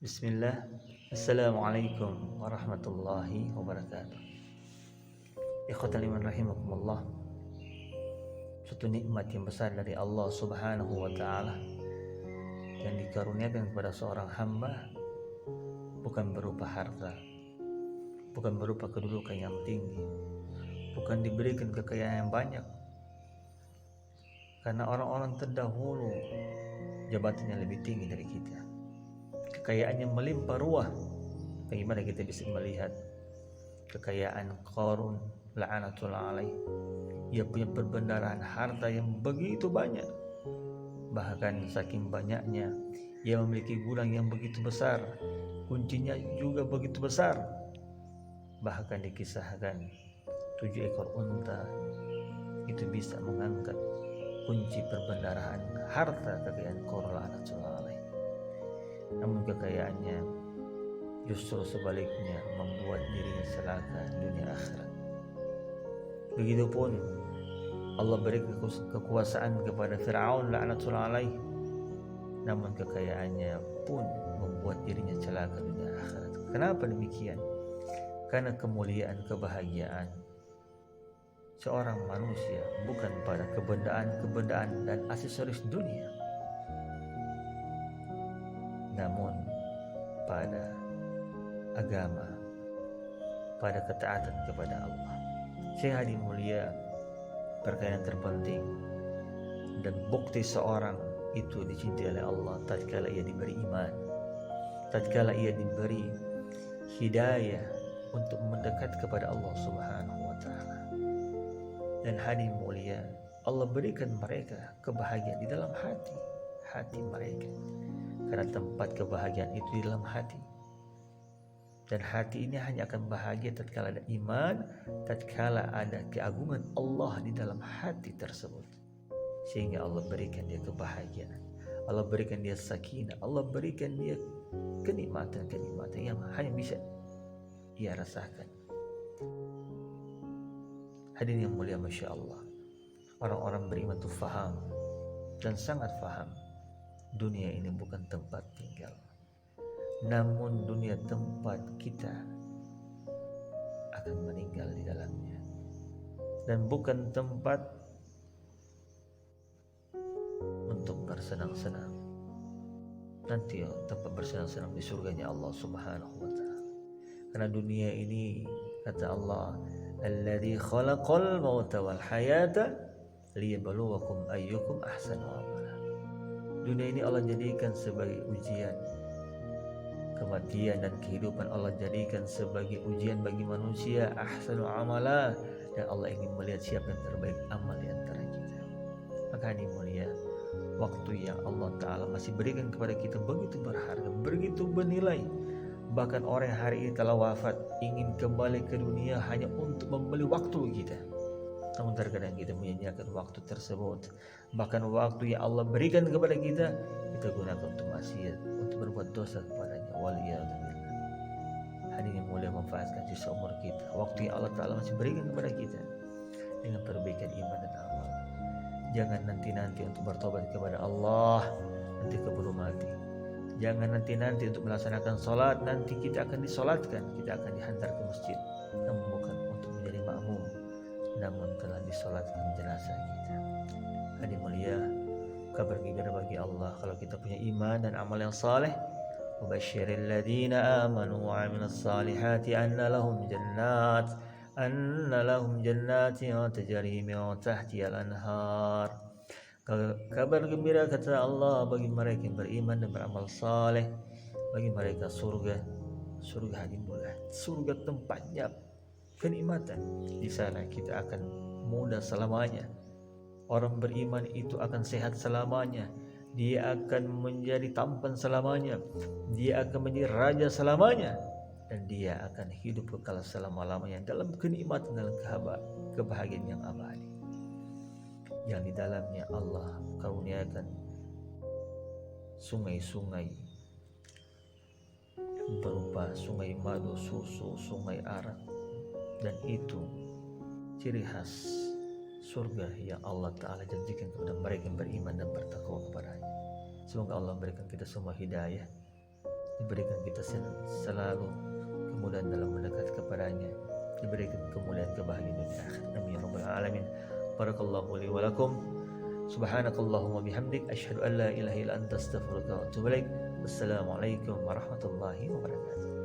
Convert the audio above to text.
Bismillah. Assalamualaikum warahmatullahi wabarakatuh. Ikhwatal iman rahimakumullah. Suatu nikmat yang besar dari Allah Subhanahu wa taala yang dikaruniakan kepada seorang hamba bukan berupa harta, bukan berupa kedudukan yang tinggi, bukan diberikan kekayaan yang banyak. Karena orang-orang terdahulu jabatannya lebih tinggi dari kita, kekayaannya melimpah ruah. Bagaimana kita bisa melihat kekayaan Qarun la'anatullah alaih? Ia punya perbendaharaan harta yang begitu banyak, bahkan saking banyaknya ia memiliki gudang yang begitu besar, kuncinya juga begitu besar. Bahkan dikisahkan 7 ekor unta itu bisa mengangkat kunci perbendaharaan harta kekayaan Qarun la'anatullah alaih. Namun kekayaannya justru sebaliknya membuat dirinya celaka dunia akhirat. Begitupun Allah beri kekuasaan kepada Fir'aun la'natullah alaih, namun kekayaannya pun membuat dirinya celaka dunia akhirat. Kenapa demikian? Karena kemuliaan, kebahagiaan seorang manusia bukan pada kebendaan dan aksesoris dunia, namun pada agama, pada ketaatan kepada Allah. Syekh Hadi mulia, perkara yang terpenting dan bukti seorang itu dicintai oleh Allah tatkala ia diberi iman, tatkala ia diberi hidayah untuk mendekat kepada Allah Subhanahu wa taala. Dan Hadi mulia, Allah berikan mereka kebahagiaan di dalam hati mereka. Karena tempat kebahagiaan itu di dalam hati. Dan hati ini hanya akan bahagia tatkala ada iman, tatkala ada keagungan Allah di dalam hati tersebut. Sehingga Allah berikan dia kebahagiaan, Allah berikan dia sakinah, Allah berikan dia kenikmatan-kenikmatan yang hanya bisa ia rasakan. Hadirin yang mulia, Masya Allah, orang-orang beriman itu faham dan sangat faham dunia ini bukan tempat tinggal, namun dunia tempat kita akan meninggal di dalamnya, dan bukan tempat untuk bersenang-senang. Nanti tempat bersenang-senang di surganya Allah Subhanahu wa taala. Karena dunia ini, kata Allah, alladzi khalaqal mauta wal hayata liyabluwakum ayyukum ahsanu amala. Dunia ini Allah jadikan sebagai ujian. Kematian dan kehidupan Allah jadikan sebagai ujian bagi manusia, ahsanu amala, dan Allah ingin melihat siapa yang terbaik amal di antara kita. Maka ini mulia, waktu yang Allah Ta'ala masih berikan kepada kita begitu berharga, begitu bernilai. Bahkan orang yang hari ini telah wafat ingin kembali ke dunia hanya untuk membeli waktu kita. Namun terkadang kita menyanyiakan waktu tersebut. Bahkan waktu yang Allah berikan kepada kita gunakan untuk maksiat, untuk berbuat dosa kepadanya. Waliyadzubillah. Hadirin yang mulia, manfaatkan sisa umur kita, waktu yang Allah Ta'ala masih berikan kepada kita, dengan perbaikan iman dan amal. Jangan nanti-nanti untuk bertobat kepada Allah, nanti keburu mati. Jangan nanti-nanti untuk melaksanakan sholat, nanti kita akan disolatkan, kita akan dihantar ke masjid, namun bukan untuk menjadi makmum, namun telah disolatkan jenazah kita. Hadirin mulia, kabar gembira bagi Allah kalau kita punya iman dan amal yang saleh. Wabasyiril ladzina amanu wa 'amilus salihati anna lahum jannatin tajri min tahtihal anhar. Kabar gembira, kata Allah, bagi mereka yang beriman dan beramal saleh, bagi mereka surga hadimulah, surga tempatnya kenikmatan. Di sana kita akan muda selamanya. Orang beriman itu akan sehat selamanya, dia akan menjadi tampan selamanya, dia akan menjadi raja selamanya, dan dia akan hidup kekal selama-lamanya dalam kenikmatan, dalam kebahagiaan yang abadi, yang di dalamnya Allah karuniakan sungai-sungai berupa sungai madu, susu, sungai arak, dan itu ciri khas surga yang Allah Ta'ala janjikan kepada mereka yang beriman dan bertakwa kepadanya. Semoga Allah memberikan kita semua hidayah diberikan kita selalu kemudahan dalam mendekat kepadanya, diberikan kemuliaan kebahagiaan dunia akhirat. Amin ya rabbal alamin. Barakallahu li wa lakum. Subhanakallahumma bihamdik asyhadu an la ilaha illa anta astaghfiruka wa atubu ilaik. Wassalamualaikum warahmatullahi wabarakatuh.